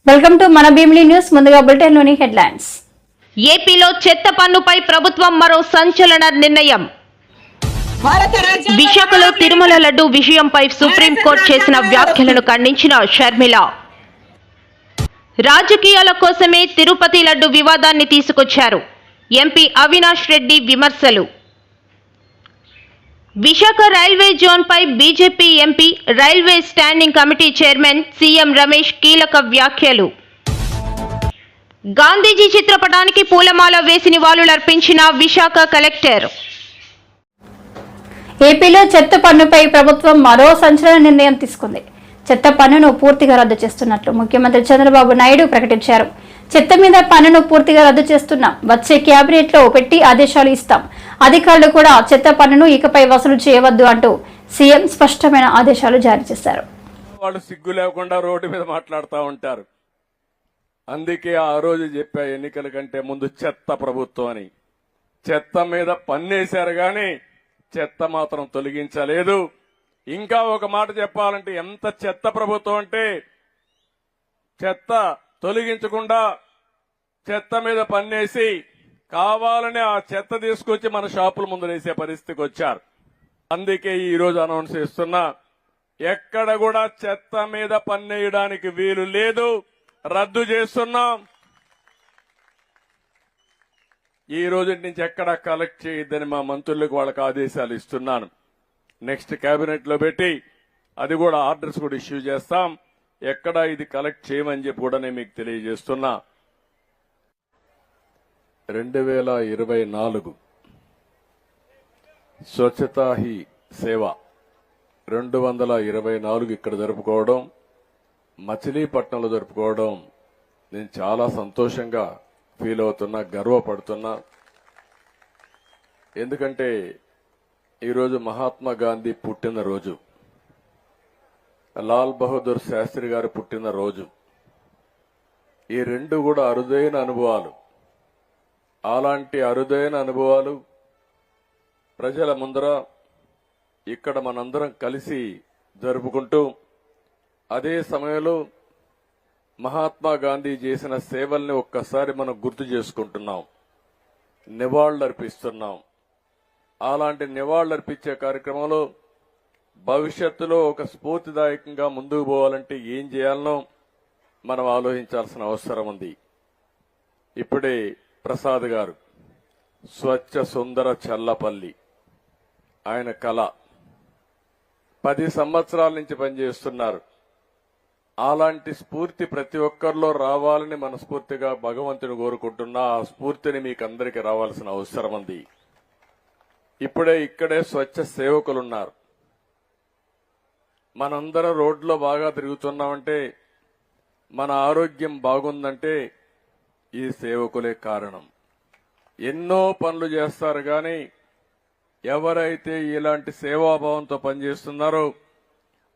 Welcome to మన Bheemili news. ముందుగా bulletin లోని హెడ్లైన్స్. ఏపీలో చెత్త పన్నుపై ప్రభుత్వం మరో సంచలన నిర్ణయం. విశాఖలో తిరుమల లడ్డు విషయంపై సుప్రీంకోర్టు చేసిన వ్యాఖ్యలను ఖండించిన షర్మిల. రాజకీయాల కోసమే తిరుపతి లడ్డు వివాదాన్ని తీసుకొచ్చారు. ఎంపీ అవినాష్ రెడ్డి విమర్శలు. విశాఖ రైల్వే జోన్పై BJP MP, railway standing committee chairman CM Ramesh కీలక వ్యాఖ్యలు. గాంధీజీ చిత్రపటానికి పూలమాల వేసి నివాళులర్పించిన విశాఖ కలెక్టర్. ఏపీలో చెత్త పన్నుపై ప్రభుత్వం మరో సంచలన నిర్ణయం తీసుకుంది. చెత్త పన్నును పూర్తిగా రద్దు చేస్తున్నట్లు ముఖ్యమంత్రి చంద్రబాబు నాయుడు ప్రకటించారు. చెత్త మీద పన్నును పూర్తిగా రద్దు చేస్తున్నాం. వచ్చే కేబినెట్ లో పెట్టి ఆదేశాలు ఇస్తాం. అధికారులు కూడా చెత్త పన్నును ఇకపై వసూలు చేయవద్దు అంటూ సీఎం స్పష్టమైన ఆదేశాలు జారీ చేశారు. వాళ్ళు సిగ్గు లేకుండా రోడ్డు మీద మాట్లాడుతూ ఉంటారు. అందుకే ఆ రోజు చెప్పా, ఎన్నికల కంటే ముందు చెత్త ప్రభుత్వం అని. చెత్త మీద పన్నేశారు గాని చెత్త మాత్రం తొలగించలేదు. ఇంకా ఒక మాట చెప్పాలంటే ఎంత చెత్త ప్రభుత్వం అంటే, చెత్త తొలగించకుండా చెత్త మీద పన్నేసి కావాలని ఆ చెత్త తీసుకొచ్చి మన షాపుల ముందు వేసే పరిస్థితికి వచ్చారు. అందుకే ఈ రోజు అనౌన్స్ చేస్తున్నా, ఎక్కడ కూడా చెత్త మీద పన్నేయడానికి వీలు లేదు, రద్దు చేస్తున్నాం. ఈ రోజు నుంచి ఎక్కడ కలెక్ట్ చేయొద్దని మా మంత్రులకు వాళ్ళకి ఆదేశాలు ఇస్తున్నాను. నెక్స్ట్ కేబినెట్ లో పెట్టి అది కూడా ఆర్డర్స్ కూడా ఇష్యూ చేస్తాం. ఎక్కడ ఇది కలెక్ట్ చేయమని చెప్పి కూడా నేను మీకు తెలియజేస్తున్నా. 2024 స్వచ్ఛతా హీ సేవ 224 ఇక్కడ జరుపుకోవడం, మచిలీపట్నంలో జరుపుకోవడం నేను చాలా సంతోషంగా ఫీల్ అవుతున్నా, గర్వపడుతున్నా. ఎందుకంటే ఈరోజు మహాత్మా గాంధీ పుట్టినరోజు, లాల్ బహదూర్ శాస్త్రి గారు పుట్టినరోజు. ఈ రెండు కూడా అరుదైన అనుభవాలు. అలాంటి అరుదైన అనుభవాలు ప్రజల ముందర ఇక్కడ మనందరం కలిసి జరుపుకుంటూ, అదే సమయంలో మహాత్మా గాంధీ చేసిన సేవల్ని ఒక్కసారి మనం గుర్తు చేసుకుంటున్నాం, నివాళులర్పిస్తున్నాం. అలాంటి నివాళులర్పించే కార్యక్రమంలో భవిష్యత్తులో ఒక స్ఫూర్తిదాయకంగా ముందుకు పోవాలంటే ఏం చేయాలనో మనం ఆలోచించాల్సిన అవసరం ఉంది. ఇప్పుడే ప్రసాద్ గారు స్వచ్ఛ సుందర చల్లపల్లి ఆయన కళ 10 సంవత్సరాల నుంచి పనిచేస్తున్నారు. అలాంటి స్ఫూర్తి ప్రతి ఒక్కరిలో రావాలని మనస్ఫూర్తిగా భగవంతుని కోరుకుంటున్నా. ఆ స్ఫూర్తిని మీకు అందరికీ రావాల్సిన అవసరం ఉంది. ఇప్పుడే ఇక్కడే స్వచ్ఛ సేవకులున్నారు. మనందరం రోడ్లో బాగా తిరుగుతున్నామంటే, మన ఆరోగ్యం బాగుందంటే ఈ సేవకులే కారణం. ఎన్నో పనులు చేస్తారు కానీ ఎవరైతే ఇలాంటి సేవాభావంతో పనిచేస్తున్నారో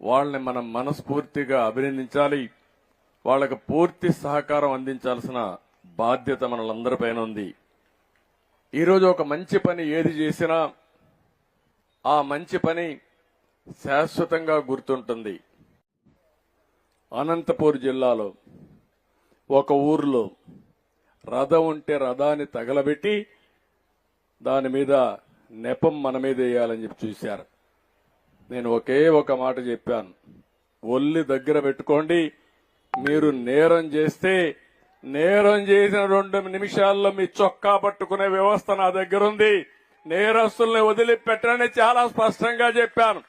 వాళ్ళని మనం మనస్ఫూర్తిగా అభినందించాలి. వాళ్ళకు పూర్తి సహకారం అందించాల్సిన బాధ్యత మనలందరిపైన ఉంది. ఈరోజు ఒక మంచి పని ఏది చేసినా ఆ మంచి పని శాశ్వతంగా గుర్తుంటుంది. అనంతపూర్ జిల్లాలో ఒక ఊర్లో రథం ఉంటే రథాన్ని తగలబెట్టి దాని మీద నెపం మన మీద వేయాలని చెప్పి చూశారు. నేను ఒకే ఒక మాట చెప్పాను, ఒల్లి దగ్గర పెట్టుకోండి. మీరు నేరం చేస్తే నేరం చేసిన 2 నిమిషాల్లో మీ చొక్కా పట్టుకునే వ్యవస్థ నా దగ్గర ఉంది. నేరస్తుల్ని వదిలిపెట్టని చాలా స్పష్టంగా చెప్పాను.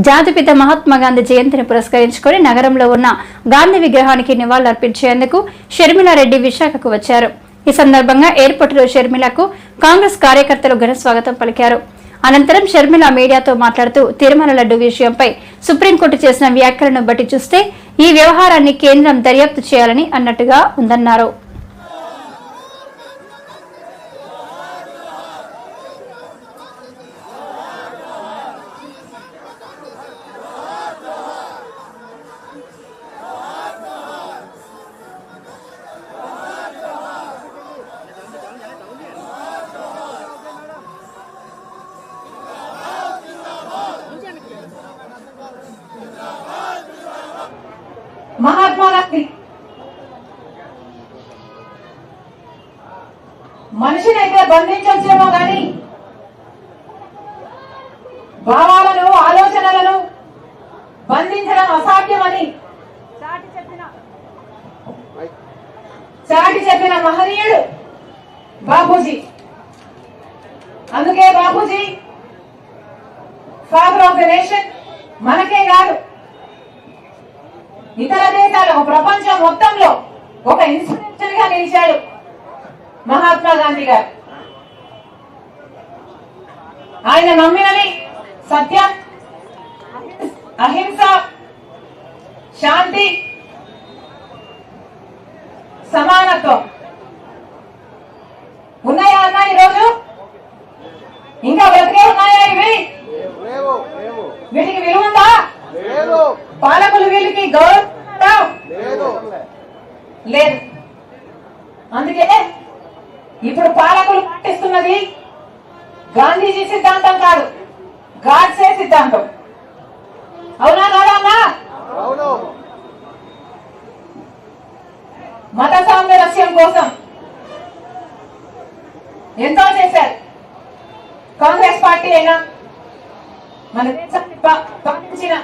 జాతిపిత మహాత్మా గాంధీ జయంతిని పురస్కరించుకుని నగరంలో ఉన్న గాంధీ విగ్రహానికి నివాళులర్పించేందుకు షర్మిలారెడ్డి విశాఖకు వచ్చారు. ఈ సందర్భంగా ఎయిర్పోర్టులో షర్మిలకు కాంగ్రెస్ కార్యకర్తలు ఘన స్వాగతం పలికారు. అనంతరం షర్మిల మీడియాతో మాట్లాడుతూ తిరుమల లడ్డు విషయంపై సుప్రీంకోర్టు చేసిన వ్యాఖ్యలను బట్టి చూస్తే ఈ వ్యవహారాన్ని కేంద్రం దర్యాప్తు చేయాలని అన్నట్టుగా ఉందన్నారు. మహాత్మా గాంధీ మనిషినైతే బంధించవచ్చేమో కానీ భావాలను ఆలోచనలను బంధించడం అసాధ్యమని చాటి చెప్పిన మహనీయుడు బాపూజీ. అందుకే Bapuji father of the nation మనకే కాదు ఇతర దేశాలకు ప్రపంచం మొత్తంలో ఒక ఇన్స్పిరేషన్ గా నిలిచాడు మహాత్మా గాంధీ గారు. ఆయన నమ్మినది సత్యం, అహింస, శాంతి, సమానత్వం. ఉన్నాయా అన్నా ఈరోజు? ఇంకా బ్రతికే ఉన్నాయా ఇవి? వీటికి విలువ ఉందా? పాలకులు వీళ్ళకి గౌరవం లేదు. అందుకే ఇప్పుడు పాలకులు పాటిస్తున్నది గాంధీజీ సిద్ధాంతం కాదు, గాడ్సే సిద్ధాంతం. అవునా కాదా అన్నా? మత సామరస్యం కోసం ఎంతో చేశారు కాంగ్రెస్ పార్టీ అయినా, మన దేశాన్ని పాలించిన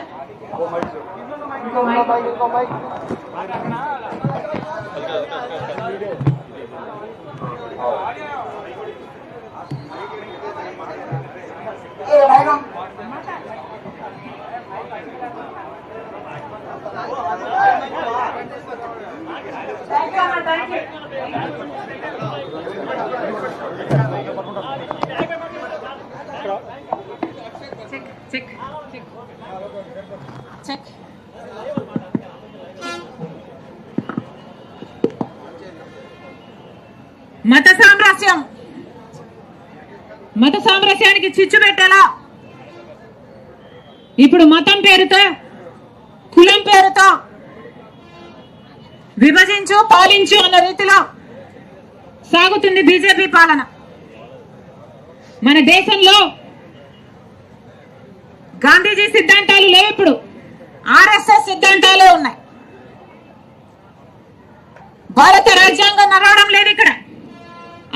మత సామరస్యానికి చిచ్చు పెట్టేలా ఇప్పుడు మతం పేరుతో, కులం పేరుతో విభజించు పాలించు అన్న రీతిలో సాగుతుంది బీజేపీ పాలన. మన దేశంలో గాంధీజీ సిద్ధాంతాలు లేవు, ఇప్పుడు ఆర్ఎస్ఎస్ సిద్ధాంతాలే ఉన్నాయి. భారత రాజ్యాంగం నడవడం లేదు, ఇక్కడ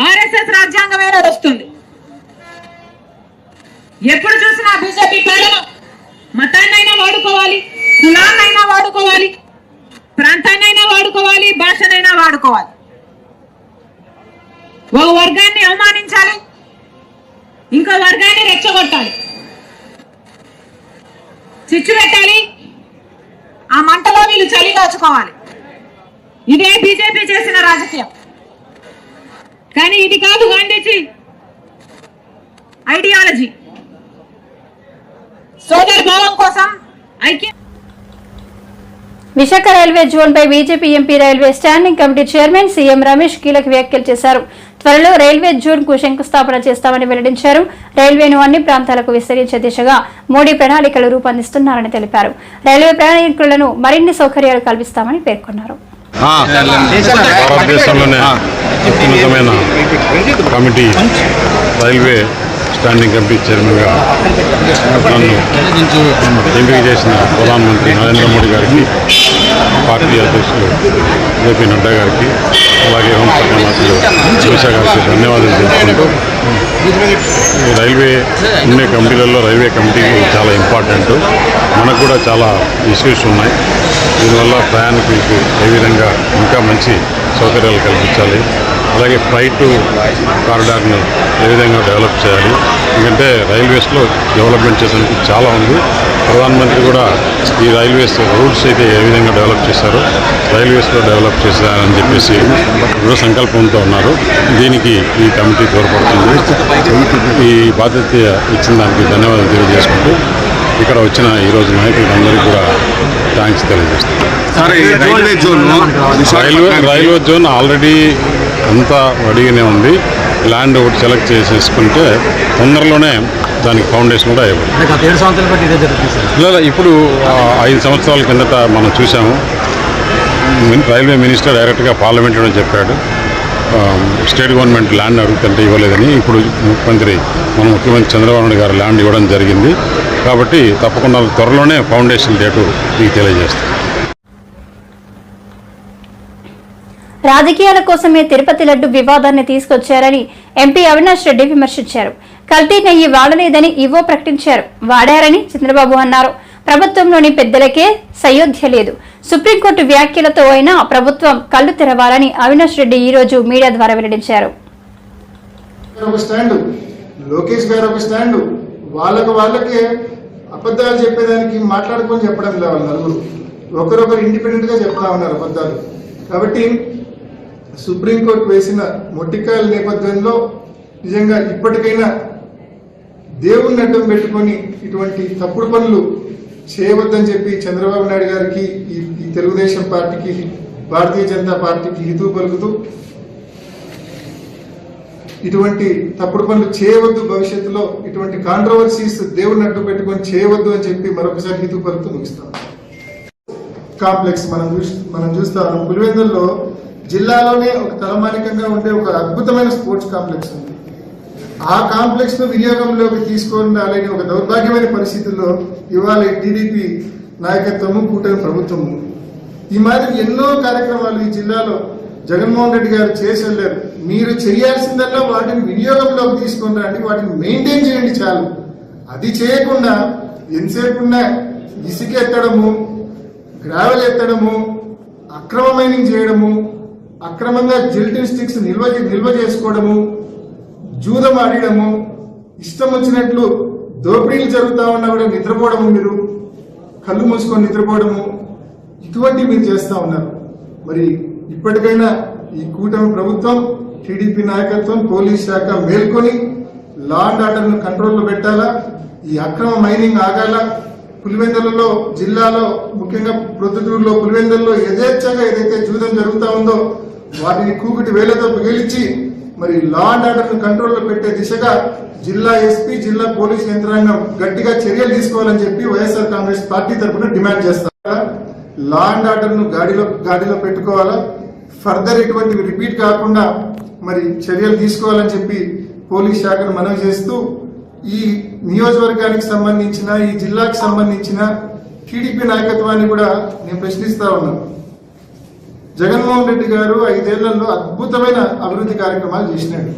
ఆర్ఎస్ఎస్ రాజ్యాంగమే నడుస్తుంది. ఎప్పుడు చూసినా బీజేపీ పాలన మతాన్నైనా వాడుకోవాలి, కులాన్నైనా వాడుకోవాలి, ప్రాంతాన్నైనా వాడుకోవాలి, భాషనైనా వాడుకోవాలి. ఓ వర్గాన్ని అవమానించాలి, ఇంకో వర్గాన్ని రెచ్చగొట్టాలి, చిచ్చు పెట్టాలి, ఆ మంటలో వీళ్ళు చలి దాచుకోవాలి. ఇదే బీజేపీ చేసిన రాజకీయం. కానీ ఇది కాదు గాంధీజీ ఐడియాలజీ. సోదర భావం కోసం ఐక్య. విశాఖ రైల్వే జోన్ పై BJP MP railway standing committee chairman CM Ramesh కీలక వ్యాఖ్యలు చేశారు. త్వరలో రైల్వే జోన్ కు శంకుస్థాపన చేస్తామని వెల్లడించారు. రైల్వేను అన్ని ప్రాంతాలకు విస్తరించే దిశగా మోడీ ప్రణాళికలు రూపొందిస్తున్నారని తెలిపారు. రైల్వే ప్రయాణికులను మరిన్ని సౌకర్యాలు కల్పిస్తామని పేర్కొన్నారు. భారతదేశంలోనే అత్యున్నతమైన కమిటీ రైల్వే స్టాండింగ్ కమిటీ చైర్మన్గా నన్ను ఎంపిక చేసిన ప్రధానమంత్రి నరేంద్ర మోడీ గారికి, పార్టీ అధ్యక్షులు జేపీ నడ్డా గారికి, అలాగే హోంశాఖ మంత్రులు అమిత్ షా గారికి ధన్యవాదాలు తెలుపుకుంటూ, ఈ రైల్వే ఉండే కమిటీలలో రైల్వే కమిటీకి చాలా ఇంపార్టెంట్. మనకు కూడా చాలా ఇష్యూస్ ఉన్నాయి. దీనివల్ల ప్రయాణికులకు ఏ విధంగా ఇంకా మంచి సౌకర్యాలు కల్పించాలి, అలాగే ఫ్లైట్ కారిడార్ని ఏ విధంగా డెవలప్ చేయాలి. ఎందుకంటే రైల్వేస్లో డెవలప్మెంట్ చేసేందుకు చాలా ఉంది. ప్రధానమంత్రి కూడా ఈ రైల్వేస్ రూట్స్ అయితే ఏ విధంగా డెవలప్ చేశారో రైల్వేస్లో డెవలప్ చేశారని చెప్పేసి దృఢ సంకల్పంతో ఉన్నారు. దీనికి ఈ కమిటీ తోడ్పడుతుంది. ఈ బాధ్యత ఇచ్చిన దానికి ధన్యవాదాలు తెలియజేసుకుంటూ ఇక్కడ వచ్చిన ఈరోజు నాయకులందరికీ కూడా థ్యాంక్స్ తెలియజేస్తున్నాను. రైల్వే జోన్ ఆల్రెడీ అంతా రెడీగానే ఉంది. ల్యాండ్ ఒకటి సెలెక్ట్ చేసేసుకుంటే తొందరలోనే దానికి ఫౌండేషన్ కూడా అయిపోయింది. లేదా ఇప్పుడు 5 సంవత్సరాల కిందట మనం చూసాము, రైల్వే మినిస్టర్ డైరెక్ట్గా పార్లమెంట్లో చెప్పాడు స్టేట్ గవర్నమెంట్ ల్యాండ్ అడుగుతుంటే ఇవ్వలేదని. ఇప్పుడు మన ముఖ్యమంత్రి చంద్రబాబు నాయుడు గారు ల్యాండ్ ఇవ్వడం జరిగింది. కాబట్టి తప్పకుండా త్వరలోనే ఫౌండేషన్ డేటు మీకు తెలియజేస్తాం. రాజకీయాల కోసమే తిరుపతి లడ్డు వివాదాన్ని తీసుకొచ్చారని ఎంపీ అవినాష్ రెడ్డి విమర్శించారు. కల్తీ నెయ్యి వాడలేదని ఈవో ప్రకటించారు. వాడారని చంద్రబాబు అన్నారు. ప్రభుత్వంలోని పెద్దలకే సయోధ్య లేదు. సుప్రీంకోర్టు వ్యాఖ్యలతో అయినా ప్రభుత్వం కళ్లు తెరవాలని అవినాష్ రెడ్డి ఈ రోజు మీడియా ద్వారా వెల్లడించారు. లోకేష్ గారు ఒక స్టాండ్, వాళ్ళకే అబద్ధాలు చెప్పేదానికి మాట్లాడుకొని చెప్పడం లేదు. వాళ్ళు నలుగురు ఒకరొకరు ఇండిపెండెంట్ గా చెప్తా ఉన్నారు అబద్ధాలు. కాబట్టి సుప్రీంకోర్టు వేసిన మొట్టికాయల నేపథ్యంలో నిజంగా ఇప్పటికైనా దేవుణ్ణి అడ్డం పెట్టుకొని ఇటువంటి తప్పుడు పనులు చేయవద్దని చెప్పి చంద్రబాబు నాయుడు గారికి, ఈ తెలుగుదేశం పార్టీకి, భారతీయ జనతా పార్టీకి హితవు పలుకుతూ ఇటువంటి తప్పుడు పనులు చేయవద్దు, భవిష్యత్తులో ఇటువంటి కాంట్రవర్సీస్ దేవుణ్ణి అడ్డు పెట్టుకొని చేయవద్దు అని చెప్పి మరొకసారి హితవు పలుకుతూ ముగిస్తాం. కాంప్లెక్స్ మనం చూస్తాం. పులివెందుల్లో జిల్లాలోనే ఒక తలమానికంగా ఉండే ఒక అద్భుతమైన స్పోర్ట్స్ కాంప్లెక్స్ ఉంది. ఆ కాంప్లెక్స్ ను వినియోగంలోకి తీసుకొని రాలేని ఒక దౌర్భాగ్యమైన పరిస్థితుల్లో ఇవాళ టీడీపీ నాయకత్వము, కూటమి ప్రభుత్వము ఈ మాదిరి ఎన్నో కార్యక్రమాలు ఈ జిల్లాలో జగన్మోహన్ రెడ్డి గారు చేసి వెళ్ళారు. మీరు చేయాల్సిందల్లా వాటిని వినియోగంలోకి తీసుకొని రండి, వాటిని మెయింటైన్ చేయండి చాలు. అది చేయకుండా ఎంతసేపు ఉన్న ఇసుక ఎత్తడము, గ్రావెల్ ఎత్తడము, అక్రమ మైనింగ్ చేయడము, అక్రమంగా జిల్టిన్ స్టిక్స్ నిల్వ చేసుకోవడము, జూదం ఆడడము, ఇష్టం వచ్చినట్లు దోపిడీలు జరుగుతా ఉన్నా కూడా నిద్రపోవడము, మీరు కళ్ళు మూసుకొని నిద్రపోవడము, ఇటువంటివి మీరు చేస్తా ఉన్నారు. మరి ఇప్పటికైనా ఈ కూటమి ప్రభుత్వం, టీడీపీ నాయకత్వం, పోలీస్ శాఖ మేల్కొని లా అండ్ ఆర్డర్ ను కంట్రోల్లో పెట్టాలా, ఈ అక్రమ మైనింగ్ ఆగాల. పులివెందులలో జిల్లాలో, ముఖ్యంగా ప్రొద్దుటూరులో, పులివెందుల్లో యథేచ్ఛగా ఏదైతే జూదం జరుగుతా ఉందో వాటిని కూకుటి వేలతో పేల్చి మరి లా అండ్ ఆర్డర్ ను కంట్రోల్లో పెట్టే దిశగా జిల్లా ఎస్పీ, జిల్లా పోలీస్ యంత్రాంగం గట్టిగా చర్యలు తీసుకోవాలని చెప్పి వైఎస్ఆర్ కాంగ్రెస్ పార్టీ తరఫున డిమాండ్ చేస్తారా. లా అండ్ ఆర్డర్ ను గాడిలో పెట్టుకోవాలా. ఫర్దర్ ఇటువంటివి రిపీట్ కాకుండా మరి చర్యలు తీసుకోవాలని చెప్పి పోలీస్ శాఖను మనవి చేస్తూ, ఈ నియోజకవర్గానికి సంబంధించిన, ఈ జిల్లాకు సంబంధించిన టీడీపీ నాయకత్వాన్ని కూడా నేను ప్రశ్నిస్తా ఉన్నాను. జగన్మోహన్ రెడ్డి గారు 5 ఏళ్లలో అద్భుతమైన అభివృద్ధి కార్యక్రమాలు చేసినాడు.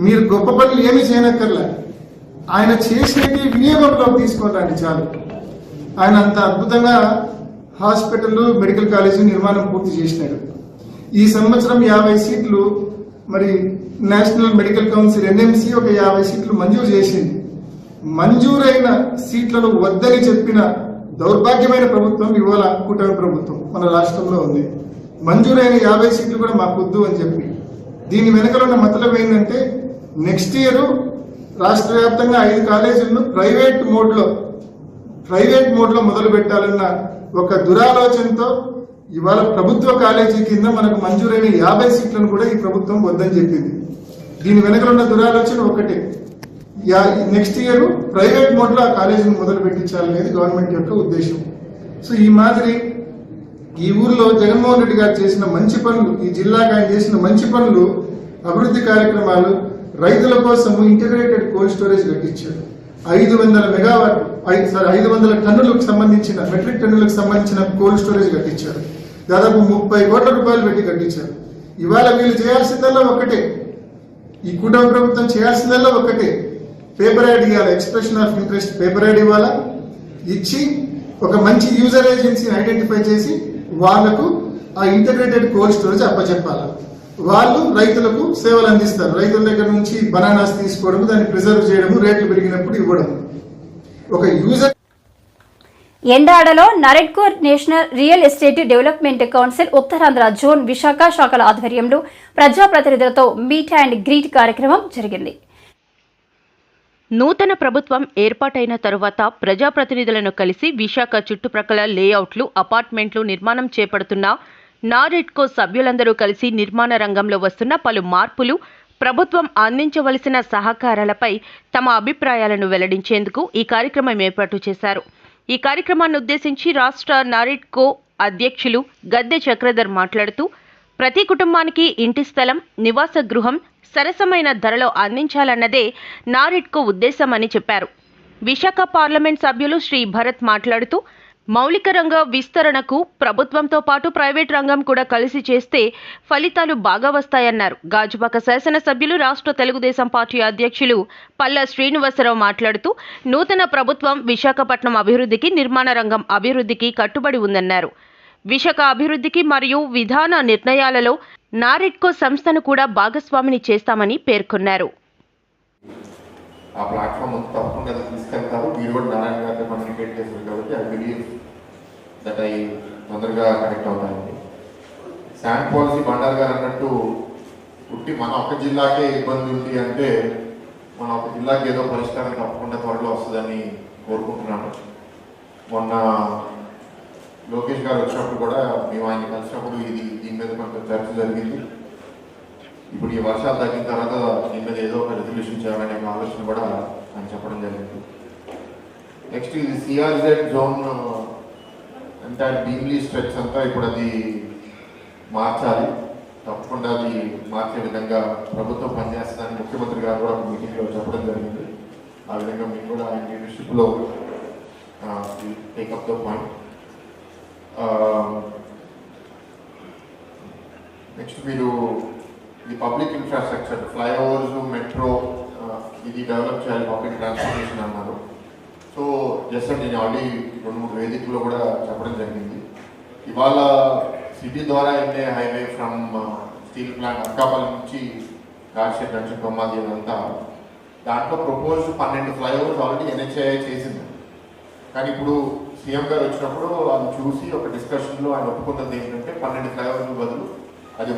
మీరు గొప్ప పనులు ఏమీ చేయనక్కర్లే, ఆయన చేసేది వినియోగంలోకి తీసుకుంటాండి చాలు. ఆయన అంత అద్భుతంగా హాస్పిటల్, మెడికల్ కాలేజీ నిర్మాణం పూర్తి చేసినాడు. ఈ సంవత్సరం 50 సీట్లు మరి నేషనల్ మెడికల్ కౌన్సిల్ ఎన్ఎంసీ ఒక 50 సీట్లు మంజూరు చేసింది. మంజూరైన సీట్లను వద్దని చెప్పిన దౌర్భాగ్యమైన ప్రభుత్వం ఇవాళ కూటమి ప్రభుత్వం మన రాష్ట్రంలో ఉంది. మంజూరైన 50 సీట్లు కూడా మాకు వద్దు అని చెప్పి, దీని వెనుకలో ఉన్న మతలబ్ ఏంటంటే నెక్స్ట్ ఇయర్ రాష్ట్ర వ్యాప్తంగా 5 కాలేజీలను ప్రైవేట్ మోడ్ లో మొదలు పెట్టాలన్న ఒక దురాలోచనతో ఇవాళ ప్రభుత్వ కాలేజీ కింద మనకు మంజూరైన 50 సీట్లను కూడా ఈ ప్రభుత్వం వద్దని చెప్పింది. దీని వెనుకలో ఉన్న దురాలోచన ఒకటే, నెక్స్ట్ ఇయర్ ప్రైవేట్ మోడ్ లో ఆ కాలేజీని మొదలు పెట్టించాలనేది గవర్నమెంట్ యొక్క ఉద్దేశం. సో ఈ మాదిరి ఈ ఊర్లో జగన్మోహన్ రెడ్డి గారు చేసిన మంచి పనులు, ఈ జిల్లాకు ఆయన చేసిన మంచి పనులు, అభివృద్ధి కార్యక్రమాలు, రైతుల కోసం ఇంటిగ్రేటెడ్ కోల్డ్ స్టోరేజ్ కట్టించారు. 500 టన్నులకు సంబంధించిన, మెట్రిక్ టన్నులకు సంబంధించిన కోల్డ్ స్టోరేజ్ కట్టించారు. దాదాపు 30 కోట్ల రూపాయలు పెట్టి కట్టించారు. ఇవాళ వీళ్ళు చేయాల్సిందల్లా ఒకటే, ఈ కూటమి ప్రభుత్వం చేయాల్సిందల్లా ఒకటే, పేపర్ యాడ్ ఇవ్వాలి, expression of interest paper ad ఇవ్వాలా, ఇచ్చి ఒక మంచి యూజర్ ఏజెన్సీని ఐడెంటిఫై చేసి వాళ్లకు ఆ ఇంటిగ్రేటెడ్ కోల్డ్ స్టోరేజ్ అప్పచెప్పాలి. వాళ్ళు రైతులకు సేవలు అందిస్తారు. రైతుల దగ్గర నుంచి బనానాస్ తీసుకోవడం, దాన్ని ప్రిజర్వ్ చేయడం, రేట్లు పెరిగినప్పుడు ఇవ్వడం. ఒక యూజర్ ఎండాడలో Naredco national real estate development council Uttarandhra zone Visakha శాఖల ఆధ్వర్యంలో ప్రజాప్రతినిధులతో మీట్ అండ్ గ్రీట్ కార్యక్రమం జరిగింది. నూతన ప్రభుత్వం ఏర్పాటైన తరువాత ప్రజాప్రతినిధులను కలిసి విశాఖ చుట్టుప్రక్కల లేఅవుట్లు, అపార్ట్మెంట్లు నిర్మాణం చేపడుతున్న నారెడ్కో సభ్యులందరూ కలిసి నిర్మాణ రంగంలో వస్తున్న పలు మార్పులు, ప్రభుత్వం అందించవలసిన సహకారాలపై తమ అభిప్రాయాలను వెల్లడించేందుకు ఈ కార్యక్రమం ఏర్పాటు చేశారు. ఈ కార్యక్రమాన్ని ఉద్దేశించి రాష్ట్ర నారెడ్కో అధ్యక్షులు గద్దె చక్రధర్ మాట్లాడుతూ, ప్రతి కుటుంబానికి ఇంటి స్థలం, నివాస గృహం సరసమైన ధరలో అందించాలన్నదే నారెడ్కో ఉద్దేశమని చెప్పారు. విశాఖ పార్లమెంట్ సభ్యులు శ్రీ భరత్ మాట్లాడుతూ, మౌలిక రంగ విస్తరణకు ప్రభుత్వంతో పాటు ప్రైవేట్ రంగం కూడా కలిసి చేస్తే ఫలితాలు బాగా వస్తాయన్నారు. గాజువాక శాసనసభ్యులు రాష్ట్ర తెలుగుదేశం పార్టీ అధ్యక్షులు పల్లా శ్రీనివాసరావు మాట్లాడుతూ నూతన ప్రభుత్వం విశాఖపట్నం అభివృద్ధికి, నిర్మాణ రంగం అభివృద్ధికి కట్టుబడి ఉందన్నారు. విశాఖ అభివృద్ధికి మరియు విధాన నిర్ణయాలలో నారెడ్కో సంస్థను కూడా భాగస్వామిని చేస్తామని పేర్కొన్నారు. ఆ ప్లాట్ఫామ్ తప్పకుండా తీసుకెళ్తారు. మీరు కూడా నారాయణ గారితో కమ్యూనికేట్ చేశారు కాబట్టి ఐ బిలీవ్ దట్ ఐ తొందరగా కనెక్ట్ అవుతానండి. శాండ్ పాలసీ బండారు గారు అన్నట్టు పుట్టి మన ఒక జిల్లాకే ఇబ్బంది ఉంది అంటే మన ఒక జిల్లాకి ఏదో పరిష్కారం తప్పకుండా త్వరలో వస్తుందని కోరుకుంటున్నాను. మొన్న లోకేష్ గారు వచ్చినప్పుడు కూడా మేము ఆయన కలిసినప్పుడు దీని మీద కొంచెం చర్చ జరిగింది. ఇప్పుడు ఈ వర్షాలు తగ్గిన తర్వాత దీని మీద ఏదో ఒక రెజల్యూషన్ చేయాలనే ఆలోచన కూడా ఆయన చెప్పడం జరిగింది. నెక్స్ట్ ఇది సిఆర్జెడ్ జోన్ అంటే భీమ్లీ స్ట్రెచ్ అంతా ఇప్పుడు అది మార్చాలి. తప్పకుండా అది మార్చే విధంగా ప్రభుత్వం పనిచేస్తుందని ముఖ్యమంత్రి గారు కూడా మీటింగ్లో చెప్పడం జరిగింది. ఆ విధంగా మేము కూడా ఆయన లీడర్షిప్లో టేకప్ ద పాయింట్. నెక్స్ట్ మీరు ఈ పబ్లిక్ ఇన్ఫ్రాస్ట్రక్చర్ ఫ్లైఓవర్స్, మెట్రో ఇది డెవలప్ చేయాలి, పబ్లిక్ ట్రాన్స్పోర్టేషన్ అన్నారు. సో జస్ట్ నేను ఆల్రెడీ 2-3 వేదికల్లో కూడా చెప్పడం జరిగింది. ఇవాళ సిటీ ద్వారా వెళ్ళే highway from steel plant Anakapalli నుంచి రాజశేఖర్ జంక్షన్ కొమ్మాది అంతా దాంట్లో ప్రపోజ్ 12 ఫ్లైఓవర్స్ ఆల్రెడీ NHAI చేసింది. కానీ ఇప్పుడు సీఎం గారు వచ్చినప్పుడు అది చూసి ఒక డిస్కషన్లో ఆయన ఒప్పుకున్నది ఏంటంటే 12 ఫ్లైఓవర్ల బదులు అది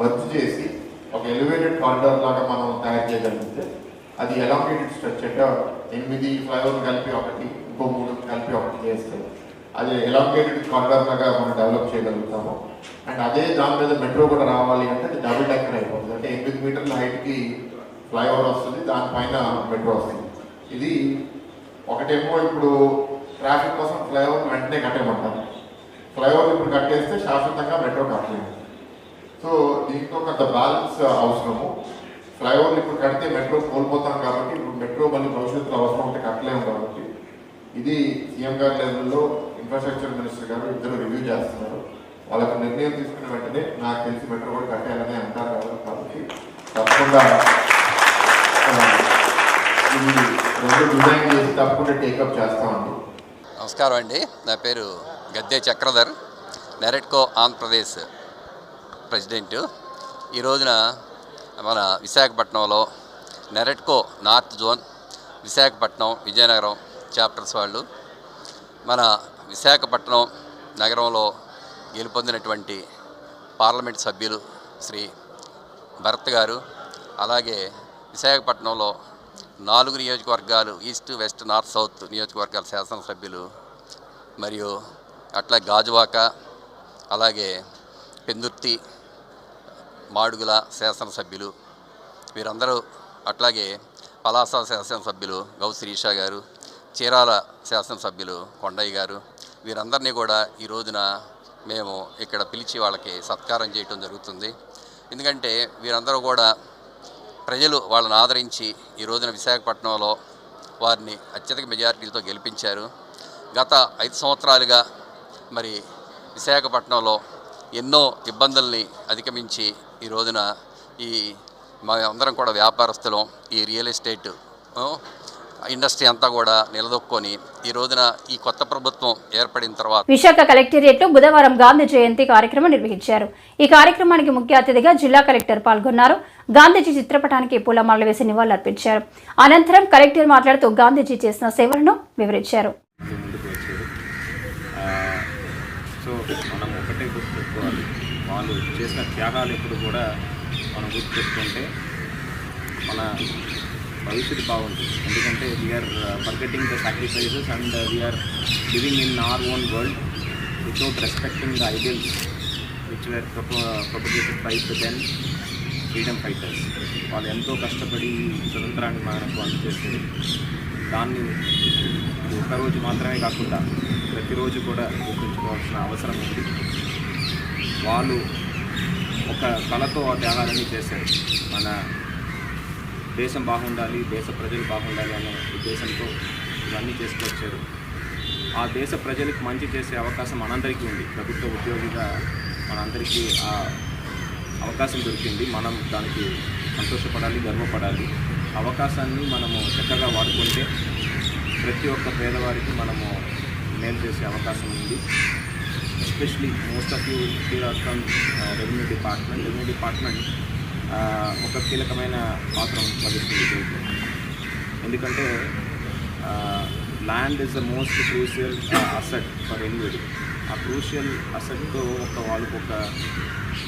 మర్జ్ చేసి ఒక ఎలివేటెడ్ కారిడార్ లాగా మనం తయారు చేయగలిగితే అది ఎలాంగేటెడ్ స్ట్రక్చర్ 8 ఫ్లైఓవర్లు కలిపి ఒకటి, ఇంకో 3 కలిపి ఒకటి చేస్తే అది ఎలాంగేటెడ్ కారిడార్ లాగా మనం డెవలప్ చేయగలుగుతాము. అండ్ అదే దాని మీద మెట్రో కూడా రావాలి అంటే అది డబుల్ డెక్కర్ అయిపోతుంది. అంటే 8 మీటర్ల హైట్కి ఫ్లైఓవర్ వస్తుంది, దానిపైన మెట్రో వస్తుంది. ఇది ఒకటేమో ఇప్పుడు ట్రాఫిక్ కోసం ఫ్లైఓవర్ వెంటనే కట్టేయమంటారు. ఫ్లైఓవర్ ఇప్పుడు కట్టేస్తే శాశ్వతంగా మెట్రో కట్టలేదు. సో దీంతో కొంత బ్యాలెన్స్ అవసరము. ఫ్లైఓవర్లు ఇప్పుడు కడితే మెట్రో కోల్పోతాం కాబట్టి ఇప్పుడు మెట్రో మళ్ళీ భవిష్యత్తులో అవసరం ఉంటే కట్టలేము కాబట్టి ఇది సీఎం గారి లెవెల్లో ఇన్ఫ్రాస్ట్రక్చర్ మినిస్టర్ గారు ఇద్దరు రివ్యూ చేస్తున్నారు. వాళ్ళకి నిర్ణయం తీసుకున్న వెంటనే నాకు తెలిసి మెట్రో కూడా కట్టాలని అంటారు కాబట్టి తప్పకుండా ఇది 2 డిజైన్ చేసి తప్పకుండా టేకప్ చేస్తామండి. నమస్కారం అండి, నా పేరు గద్దె చక్రధర్, నారెడ్కో ఆంధ్రప్రదేశ్ ప్రెసిడెంట్. ఈ రోజున మన విశాఖపట్నంలో NAREDCO north zone, Visakhapatnam, Vizianagaram chapters వాళ్ళు మన విశాఖపట్నం నగరంలో గెలుపొందినటువంటి పార్లమెంట్ సభ్యులు శ్రీ భరత్ గారు, అలాగే విశాఖపట్నంలో 4 నియోజకవర్గాలు ఈస్ట్, వెస్ట్, నార్త్, సౌత్ నియోజకవర్గాల శాసనసభ్యులు మరియు అట్లా గాజువాక, అలాగే పెందుర్తి, మాడుగుల శాసనసభ్యులు వీరందరూ, అట్లాగే పలాస శాసనసభ్యులు గౌ శ్రీషా గారు, చీరాల శాసనసభ్యులు కొండయ్య గారు, వీరందరినీ కూడా ఈ రోజున మేము ఇక్కడ పిలిచి వాళ్ళకి సత్కారం చేయటం జరుగుతుంది. ఎందుకంటే వీరందరూ కూడా ప్రజలు వాళ్ళని ఆదరించి ఈ రోజున విశాఖపట్నంలో వారిని అత్యధిక మెజారిటీలతో గెలిపించారు. గత 5 సంవత్సరాలుగా మరి విశాఖపట్నంలో ఎన్నో ఇబ్బందుల్ని అధిగమించి ఈ రోజున మా అందరం కూడా వ్యాపారస్తులం ఈ రియల్ ఎస్టేట్ ఇండస్ట్రీ అంతా కూడా నిలదొక్కొని ఈ రోజున ఈ కొత్త ప్రభుత్వం ఏర్పడిన తర్వాత విశాఖ కలెక్టరేట్లో బుధవారం గాంధీ జయంతి కార్యక్రమం నిర్వహించారు. ఈ కార్యక్రమానికి ముఖ్య అతిథిగా జిల్లా కలెక్టర్ పాల్గొన్నారు. గాంధీజీ చిత్రపటానికి పూలమాలలు వేసి నివాళులర్పించారు. అనంతరం కలెక్టర్ మాట్లాడుతూ గాంధీజీ చేసిన సేవలను వివరించారు. సో మనం ఒకటే గుర్తుపెట్టుకోవాలి, వాళ్ళు చేసిన త్యాగాలు ఎప్పుడు కూడా మనం గుర్తుపెట్టుకుంటే మన భవిష్యత్తు బాగుంటుంది. ఎందుకంటే we are forgetting the sacrifices and we are living in our own world without respecting the ideals which were propagated by the then freedom fighters. వాళ్ళు ఎంతో కష్టపడి స్వతంత్రాన్ని మనకు అందజేస్తారు. దాన్ని ఒకరోజు మాత్రమే కాకుండా ప్రతిరోజు కూడా గుర్తుంచుకోవాల్సిన అవసరం ఉంది. వాళ్ళు ఒక కళతో ఆ త్యాగాలన్నీ చేశారు. మన దేశం బాగుండాలి, దేశ ప్రజలు బాగుండాలి అనే ఉద్దేశంతో ఇవన్నీ చేసుకొచ్చారు. ఆ దేశ ప్రజలకు మంచి చేసే అవకాశం మనందరికీ ఉంది. ప్రభుత్వ ఉద్యోగిగా మనందరికీ ఆ అవకాశం దొరికింది. మనం దానికి సంతోషపడాలి, గర్వపడాలి. అవకాశాన్ని మనము చక్కగా వాడుకుంటే ప్రతి ఒక్క పేదవారికి మనము మేలు చేసే అవకాశం ఉంది. Especially most of you here are from revenue department ఒక కీలకమైన పాత్ర వహిస్తుంది దీంట్లో. ఎందుకంటే land is the most crucial asset for anybody. ఆ క్రూషియల్ అసెట్తో వాళ్ళకు ఒక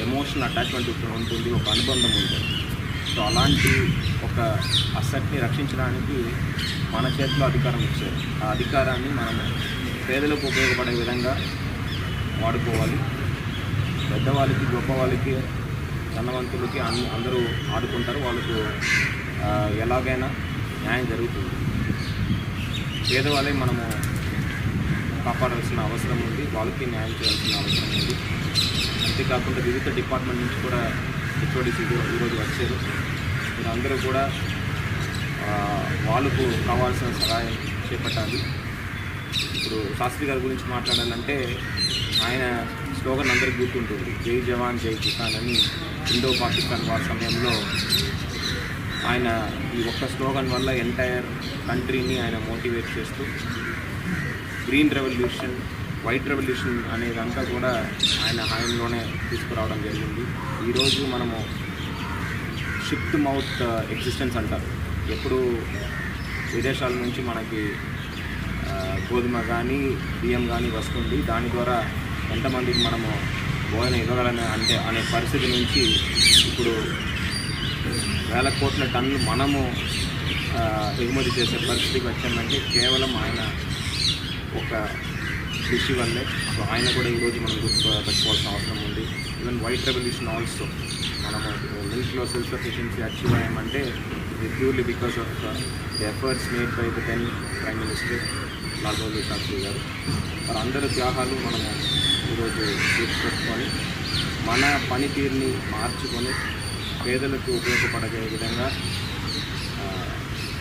ఎమోషనల్ అటాచ్మెంట్ ఉంటుంది, ఒక అనుబంధం ఉంటుంది. సో అలాంటి ఒక అసెట్ని రక్షించడానికి మన చేతిలో అధికారం ఇచ్చారు. ఆ అధికారాన్ని మనము పేదలకు ఉపయోగపడే విధంగా వాడుకోవాలి. పెద్దవాళ్ళకి, గొప్పవాళ్ళకి, ధనవంతులకి అందరూ ఆడుకుంటారు. వాళ్ళకు ఎలాగైనా న్యాయం జరుగుతుంది. పేదవాళ్ళే మనము కాపాడాల్సిన అవసరం ఉంది, వాళ్ళకి న్యాయం చేయాల్సిన అవసరం ఉంది. అంతేకాకుండా వివిధ డిపార్ట్మెంట్ నుంచి కూడా హెచ్ఓడిసి ఈరోజు వచ్చారు. మీరు అందరూ కూడా వాళ్ళకు కావాల్సిన సహాయం చేపట్టాలి. ఇప్పుడు శాస్త్రి గారి గురించి మాట్లాడాలంటే ఆయన స్లోగన్ అందరికీ గుర్తుంటుంది, జై జవాన్ జై కిసాన్ అని. ఇండో పాకిస్తాన్ వార్ సమయంలో ఆయన ఈ ఒక్క స్లోగన్ వల్ల ఎంటైర్ కంట్రీని ఆయన మోటివేట్ చేస్తూ గ్రీన్ రెవల్యూషన్, వైట్ రెవల్యూషన్ అనేదంతా కూడా ఆయన హాయంలోనే తీసుకురావడం జరిగింది. ఈరోజు మనము షిప్ టు మౌత్ ఎగ్జిస్టెన్స్ అంటారు. ఎప్పుడు విదేశాల నుంచి మనకి గోధుమ కానీ బియ్యం కానీ వస్తుంది, దాని ద్వారా ఎంతమందికి మనము భోజనం ఇవ్వగలని అనే పరిస్థితి నుంచి ఇప్పుడు వేల కోట్ల టన్నులు మనము ఎగుమతి చేసే పరిస్థితికి వచ్చామంటే కేవలం ఆయన ఒక కృషి వల్లే. సో ఆయన కూడా ఈరోజు మనం గుర్తుపెట్టుకోవాల్సిన అవసరం ఉంది. ఈవెన్ వైట్ రెవల్యూషన్ ఆల్సో మనము మిల్క్లో సెల్ఫ్ సఫిషియన్సీ అచీవ్ అయ్యామంటే ఇది purely because of the efforts made by the 10th prime minister Lal Bahadur Shastri garu. వారందరి త్యాగాలు మనము ఈరోజు గుర్తుపెట్టుకొని మన పనితీరుని మార్చుకొని పేదలకు ఉపయోగపడే విధంగా,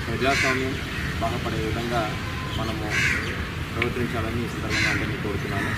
ప్రజాస్వామ్యం బాగుపడే విధంగా మనము ప్రవర్తించాలని ఈ సందర్భంగా అందరినీ కోరుతున్నాను.